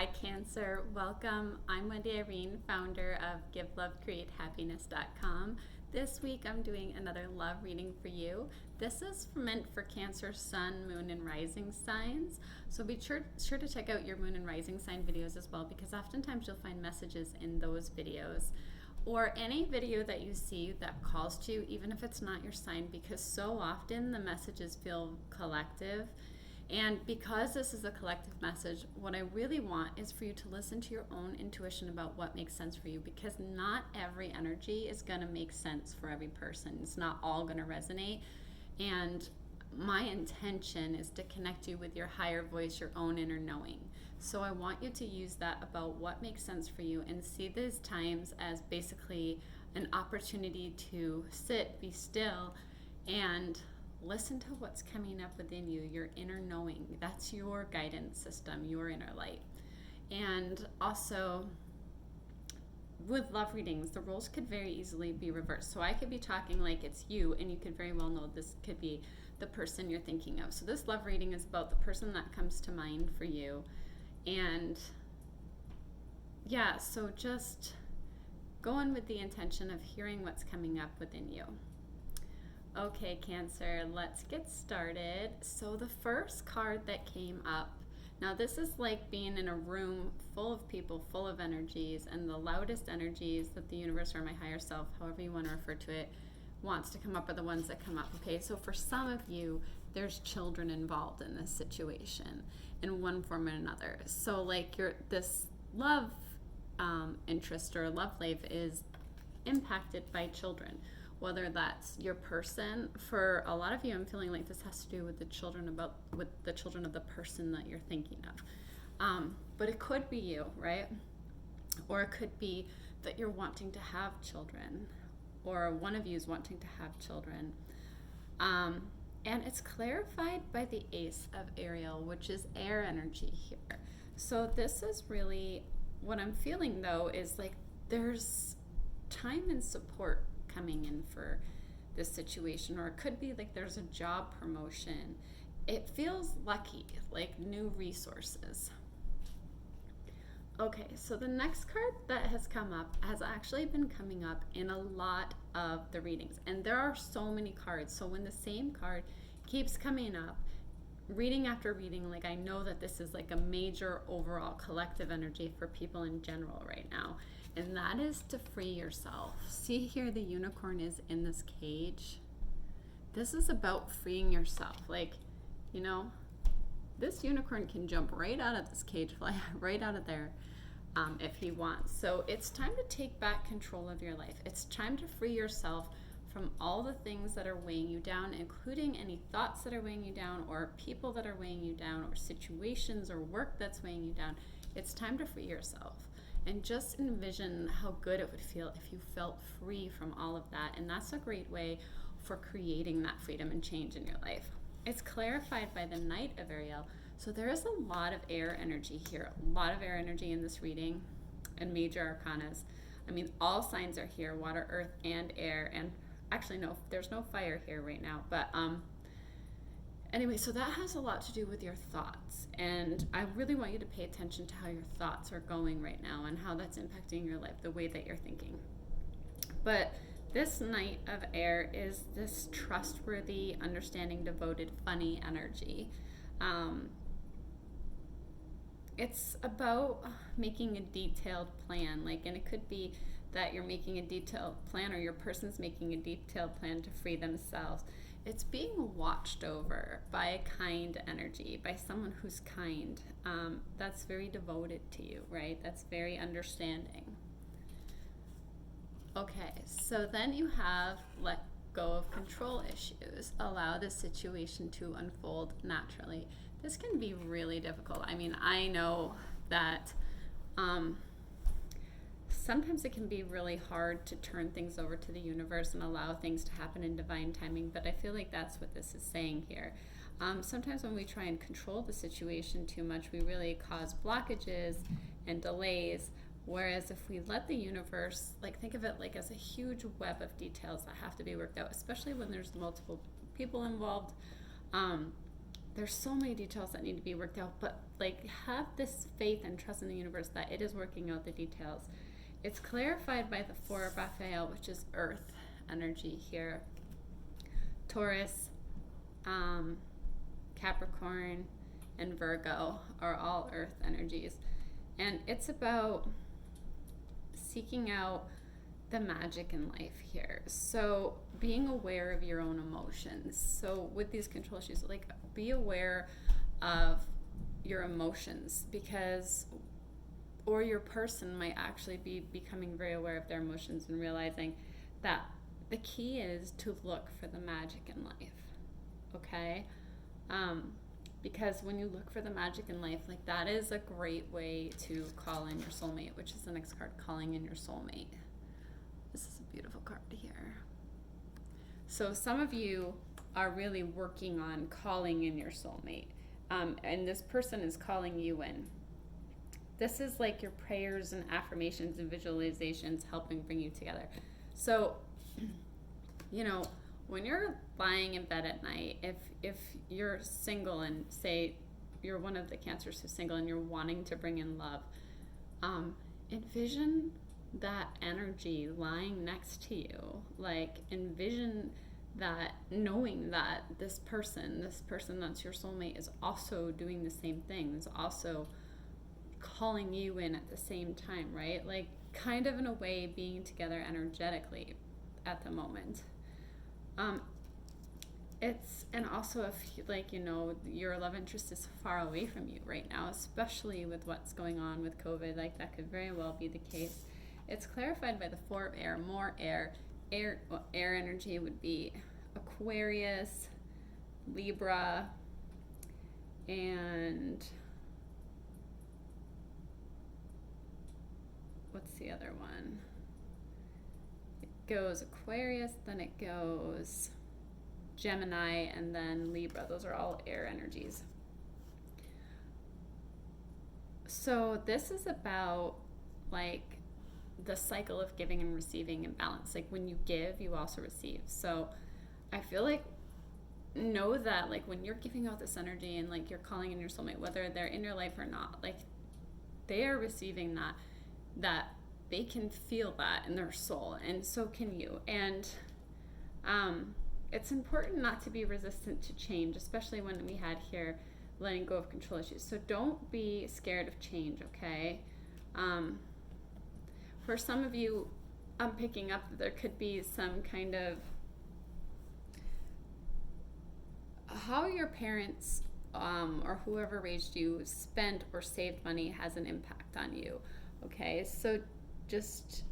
Hi, Cancer. Welcome. I'm Wendy Irene, founder of GiveLoveCreateHappiness.com. This week I'm doing another love reading for you. This is meant for Cancer, Sun, Moon, and Rising signs. So be sure to check out your Moon and Rising sign videos as well, because oftentimes you'll find messages in those videos. Or any video that you see that calls to you, even if it's not your sign, because so often the messages feel collective. And because this is a collective message, what I really want is for you to listen to your own intuition about what makes sense for you, because not every energy is going to make sense for every person. It's not all going to resonate. And my intention is to connect you with your higher voice, your own inner knowing. So I want you to use that about what makes sense for you and see these times as basically an opportunity to sit, be still, and listen to what's coming up within you, your inner knowing. That's your guidance system, your inner light. And also, with love readings, the roles could very easily be reversed. So I could be talking like it's you, and you could very well know this could be the person you're thinking of. So this love reading is about the person that comes to mind for you. And yeah, so just go in with the intention of hearing what's coming up within you. Okay, Cancer, let's get started. So the first card that came up, now this is like being in a room full of people, full of energies, and the loudest energies that the universe or my higher self, however you want to refer to it, wants to come up are the ones that come up. Okay, so for some of you, there's children involved in this situation in one form or another. So like this love interest or love life is impacted by children. Whether that's your person, for a lot of you, I'm feeling like this has to do with the children of the person that you're thinking of. But it could be you, right? Or it could be that you're wanting to have children, or one of you is wanting to have children. And it's clarified by the Ace of Ariel, which is air energy here. So this is really what I'm feeling, though, is like there's time and support coming in for this situation, or it could be like there's a job promotion. It feels lucky, like new resources. Okay, so the next card that has come up has actually been coming up in a lot of the readings, and there are so many cards. So when the same card keeps coming up, reading after reading, like I know that this is like a major overall collective energy for people in general right now. And that is to free yourself. See here, the unicorn is in this cage. This is about freeing yourself. Like, you know, this unicorn can jump right out of this cage, fly right out of there if he wants. So it's time to take back control of your life. It's time to free yourself from all the things that are weighing you down, including any thoughts that are weighing you down, or people that are weighing you down, or situations or work that's weighing you down. It's time to free yourself. And just envision how good it would feel if you felt free from all of that. And that's a great way for creating that freedom and change in your life. It's clarified by the Knight of Ariel. So there is a lot of air energy here, a lot of air energy in this reading and major arcanas. I mean, all signs are here, water, earth, and air. And actually, no, there's no fire here right now. But anyway, so that has a lot to do with your thoughts, and I really want you to pay attention to how your thoughts are going right now and how that's impacting your life, the way that you're thinking. But this Knight of Air is this trustworthy, understanding, devoted, funny energy. It's about making a detailed plan, and it could be that you're making a detailed plan, or your person's making a detailed plan to free themselves. It's being watched over by a kind energy, by someone who's kind. That's very devoted to you, right? That's very understanding. Okay, so then you have let go of control issues. Allow the situation to unfold naturally. This can be really difficult. I mean, I know that sometimes it can be really hard to turn things over to the universe and allow things to happen in divine timing, but I feel like that's what this is saying here. Sometimes when we try and control the situation too much, we really cause blockages and delays, whereas if we let the universe, think of it like as a huge web of details that have to be worked out, especially when there's multiple people involved. there's so many details that need to be worked out, but like have this faith and trust in the universe that it is working out the details. It's clarified by the Four of Raphael, which is earth energy here. Taurus, Capricorn, and Virgo are all earth energies. And it's about seeking out the magic in life here. So being aware of your own emotions. So with these control issues, like be aware of your emotions, because or your person might actually be becoming very aware of their emotions and realizing that the key is to look for the magic in life. Okay? Because when you look for the magic in life, like that is a great way to call in your soulmate, which is the next card, calling in your soulmate. This is a beautiful card here. So some of you are really working on calling in your soulmate, and this person is calling you in. This is like your prayers and affirmations and visualizations helping bring you together. So, you know, when you're lying in bed at night, if you're single and say you're one of the Cancers who's single and you're wanting to bring in love, envision that energy lying next to you. Like envision that, knowing that this person that's your soulmate is also doing the same thing, is also calling you in at the same time, right? Like kind of in a way being together energetically at the moment. And also if like, you know, your love interest is far away from you right now, especially with what's going on with COVID, like that could very well be the case. It's clarified by the Four of Air, more air. Air energy would be Aquarius, Libra, and what's the other one? It goes Aquarius, then it goes Gemini, and then Libra. Those are all air energies. So this is about like the cycle of giving and receiving and balance. Like when you give, you also receive. So I feel like know that like when you're giving out this energy and like you're calling in your soulmate, whether they're in your life or not, like they are receiving that they can feel that in their soul, and so can you. And it's important not to be resistant to change, especially when we had here letting go of control issues. So don't be scared of change, okay? For some of you, I'm picking up that there could be some kind of how your parents or whoever raised you spent or saved money has an impact on you, okay? So just,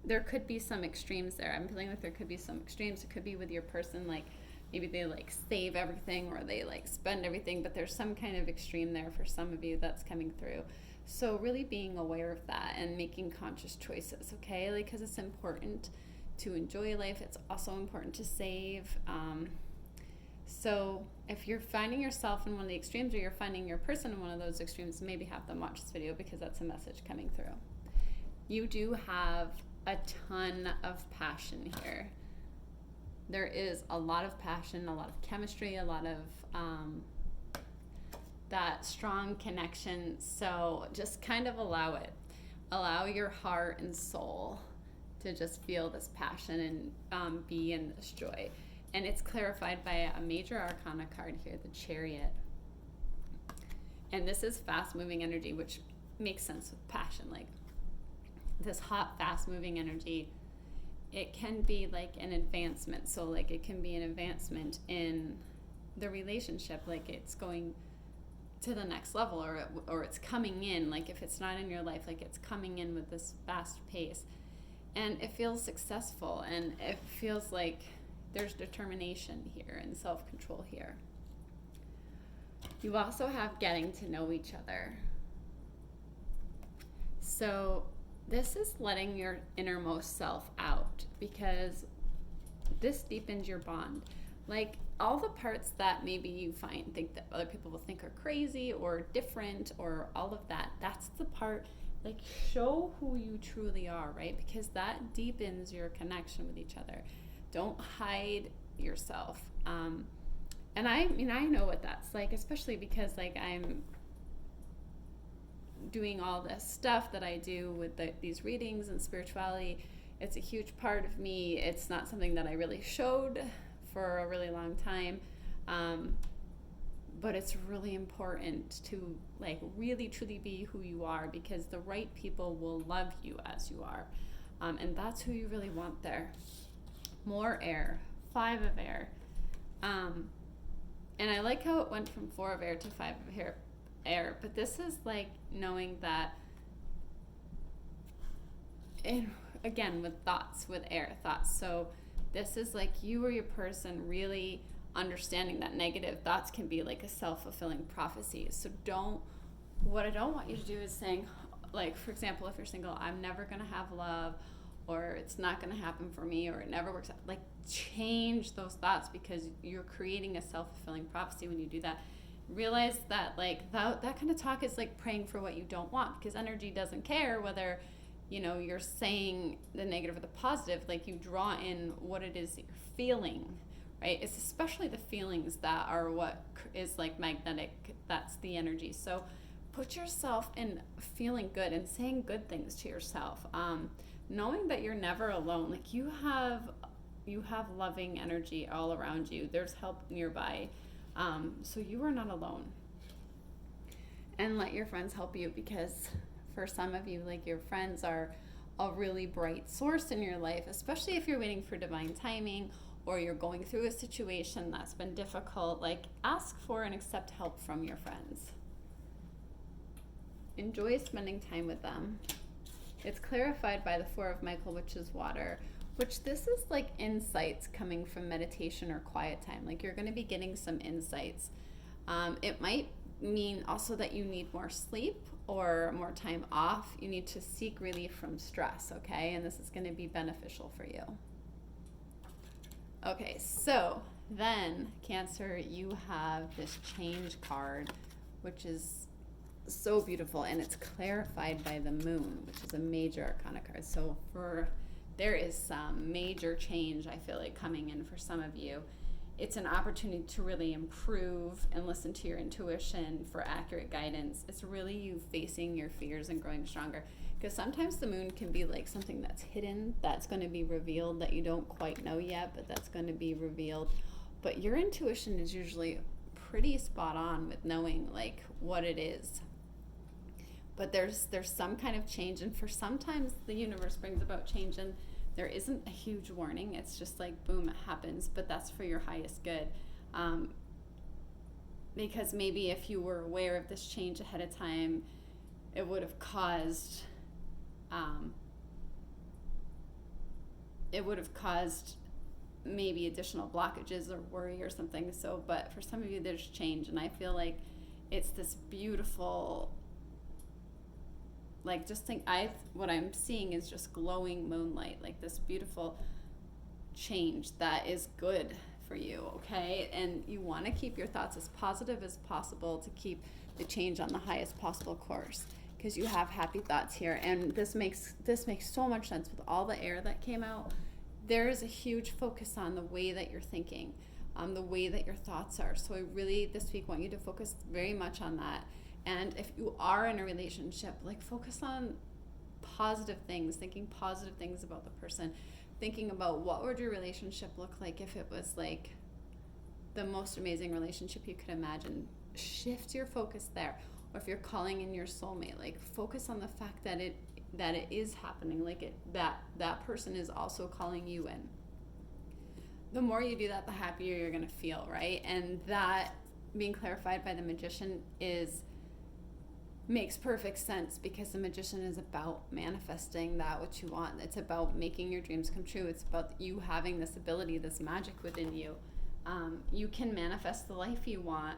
there could be some extremes there. I'm feeling like there could be some extremes. It could be with your person, like maybe they like save everything or they like spend everything, but there's some kind of extreme there for some of you that's coming through. So really being aware of that and making conscious choices, okay? Like, because it's important to enjoy life. It's also important to save. So if you're finding yourself in one of the extremes, or you're finding your person in one of those extremes, maybe have them watch this video, because that's a message coming through. You do have a ton of passion here. There is a lot of passion, a lot of chemistry, a lot of that strong connection. So just kind of allow it. Allow your heart and soul to just feel this passion and be in this joy. And it's clarified by a major arcana card here, the Chariot. And this is fast-moving energy, which makes sense with passion. Like this hot, fast-moving energy, it can be like an advancement. So like it can be an advancement in the relationship, like it's going to the next level, or it's coming in. Like if it's not in your life, like it's coming in with this fast pace. And it feels successful, and it feels like there's determination here and self-control here. You also have getting to know each other. So this is letting your innermost self out, because this deepens your bond. Like all the parts that maybe you think that other people will think are crazy or different or all of that, that's the part, like show who you truly are, right? Because that deepens your connection with each other. Don't hide yourself. And I mean, I know what that's like, especially because like I'm doing all this stuff that I do with these readings and spirituality. It's a huge part of me. It's not something that I really showed for a really long time. But it's really important to like really truly be who you are, because the right people will love you as you are. And that's who you really want there. More air, 5 of air. And I like how it went from 4 of air to 5 of air, but this is like knowing that, and again, with thoughts, with air thoughts. So this is like you or your person really understanding that negative thoughts can be like a self-fulfilling prophecy. So what I don't want you to do is saying, like, for example, if you're single, I'm never going to have love, or it's not going to happen for me, or it never works out. Like, change those thoughts, because you're creating a self-fulfilling prophecy when you do that. Realize that like that kind of talk is like praying for what you don't want, because energy doesn't care whether, you know, you're saying the negative or the positive. Like, you draw in what it is that you're feeling, right? It's especially the feelings that are what is like magnetic. That's the energy. So put yourself in feeling good and saying good things to yourself, knowing that you're never alone. Like, you have loving energy all around you. There's help nearby. So you are not alone. And let your friends help you, because for some of you, like, your friends are a really bright source in your life, especially if you're waiting for divine timing, or you're going through a situation that's been difficult. Like, ask for and accept help from your friends. Enjoy spending time with them. It's clarified by the 4 of Michael, which is water, which this is like insights coming from meditation or quiet time. Like, you're going to be getting some insights. It might mean also that you need more sleep or more time off. You need to seek relief from stress, okay? And this is going to be beneficial for you. Okay, so then, Cancer, you have this change card, which is so beautiful, and it's clarified by the moon, which is a major arcana card. So there is some major change, I feel like, coming in for some of you. It's an opportunity to really improve and listen to your intuition for accurate guidance. It's really you facing your fears and growing stronger. Because sometimes the moon can be like something that's hidden, that's going to be revealed, that you don't quite know yet, but that's going to be revealed. But your intuition is usually pretty spot on with knowing like what it is. But there's some kind of change, and for sometimes the universe brings about change, and there isn't a huge warning. It's just like, boom, it happens, but that's for your highest good. Because maybe if you were aware of this change ahead of time, it would have caused maybe additional blockages or worry or something. So, but for some of you, there's change, and I feel like it's this beautiful, like, just think, what I'm seeing is just glowing moonlight, like this beautiful change that is good for you, okay? And you want to keep your thoughts as positive as possible to keep the change on the highest possible course, because you have happy thoughts here. And this makes so much sense with all the air that came out. There is a huge focus on the way that you're thinking, the way that your thoughts are. So I really this week want you to focus very much on that. And if you are in a relationship, like, focus on positive things, thinking positive things about the person, thinking about what would your relationship look like if it was like the most amazing relationship you could imagine. Shift your focus there. Or if you're calling in your soulmate, like, focus on the fact that it is happening, like that person is also calling you in. The more you do that, the happier you're going to feel, right? And that being clarified by the Magician makes perfect sense, because the Magician is about manifesting that which you want. It's about making your dreams come true. It's about you having this ability, this magic within you. You can manifest the life you want,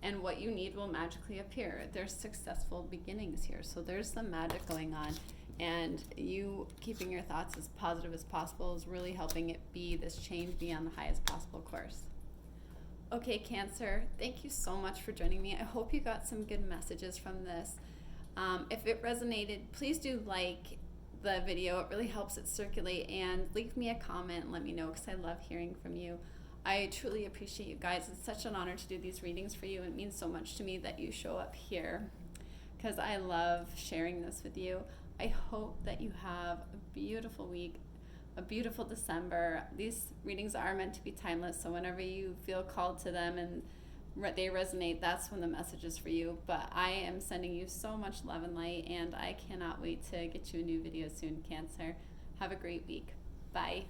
and what you need will magically appear. There's successful beginnings here, so there's some magic going on, and you keeping your thoughts as positive as possible is really helping it be this change, be on the highest possible course. Okay, Cancer, thank you so much for joining me. I hope you got some good messages from this. If it resonated, please do like the video. It really helps it circulate, and leave me a comment and let me know, because I love hearing from you. I truly appreciate you guys. It's such an honor to do these readings for you. It means so much to me that you show up here because I love sharing this with you. I hope that you have a beautiful week, a beautiful December. These readings are meant to be timeless, so whenever you feel called to them and they resonate, that's when the message is for you. But I am sending you so much love and light, and I cannot wait to get you a new video soon, Cancer. Have a great week. Bye.